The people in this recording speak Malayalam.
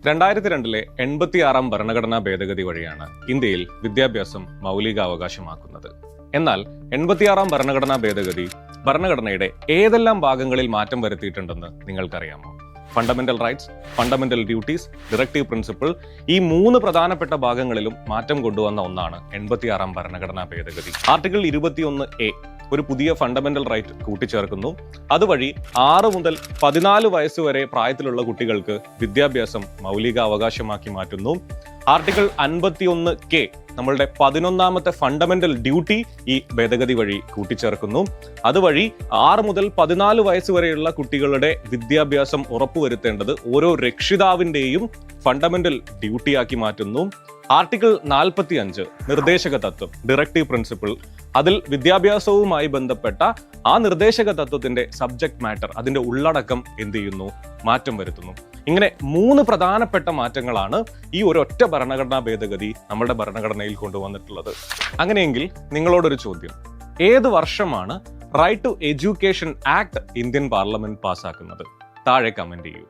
2002 86 ഭരണഘടനാ ഭേദഗതി വഴിയാണ് ഇന്ത്യയിൽ വിദ്യാഭ്യാസം മൗലികാവകാശമാക്കുന്നത്. എന്നാൽ 86 ഭരണഘടനാ ഭേദഗതി ഭരണഘടനയുടെ ഏതെല്ലാം ഭാഗങ്ങളിൽ മാറ്റം വരുത്തിയിട്ടുണ്ടെന്ന് നിങ്ങൾക്കറിയാമോ? Fundamental rights, fundamental duties, directive principle, ഈ 3 പ്രധാനപ്പെട്ട ഭാഗങ്ങളിലും മാറ്റം കൊണ്ടുവന്ന ഒന്നാണ് 86 ഭരണഘടനാ ഭേദഗതി. ആർട്ടിക്കിൾ 21A ഒരു പുതിയ ഫണ്ടമെന്റൽ റൈറ്റ് കൂട്ടിച്ചേർക്കുന്നു. അതുവഴി 6 മുതൽ 14 വയസ്സ് വരെ പ്രായത്തിലുള്ള കുട്ടികൾക്ക് വിദ്യാഭ്യാസം മൗലികാവകാശമാക്കി മാറ്റുന്നു. ആർട്ടിക്കിൾ 51K നമ്മളുടെ 11ാമത്തെ ഫണ്ടമെന്റൽ ഡ്യൂട്ടി ഈ ഭേദഗതി വഴി കൂട്ടിച്ചേർക്കുന്നു. അതുവഴി 6 മുതൽ 14 വയസ്സ് വരെയുള്ള കുട്ടികളുടെ വിദ്യാഭ്യാസം ഉറപ്പുവരുത്തേണ്ടത് ഓരോ രക്ഷിതാവിന്റെയും ഫണ്ടമെന്റൽ ഡ്യൂട്ടിയാക്കി മാറ്റുന്നു. ആർട്ടിക്കിൾ 45 നിർദ്ദേശക തത്വം, ഡയറക്റ്റീവ് പ്രിൻസിപ്പിൾ, അതിൽ വിദ്യാഭ്യാസവുമായി ബന്ധപ്പെട്ട ആ നിർദ്ദേശക തത്വത്തിന്റെ സബ്ജക്ട് മാറ്റർ, അതിന്റെ ഉള്ളടക്കം എന്ത് ചെയ്യുന്നു? മാറ്റം വരുത്തുന്നു. ഇങ്ങനെ 3 പ്രധാനപ്പെട്ട മാറ്റങ്ങളാണ് ഈ ഒരൊറ്റ ഭരണഘടനാ ഭേദഗതി നമ്മുടെ ഭരണഘടനയിൽ കൊണ്ടുവന്നിട്ടുള്ളത്. അങ്ങനെയെങ്കിൽ നിങ്ങളോടൊരു ചോദ്യം, ഏത് വർഷമാണ് right to education act Indian parliament പാസ്സാക്കുന്നത്? താഴെ കമന്റ് ചെയ്യൂ.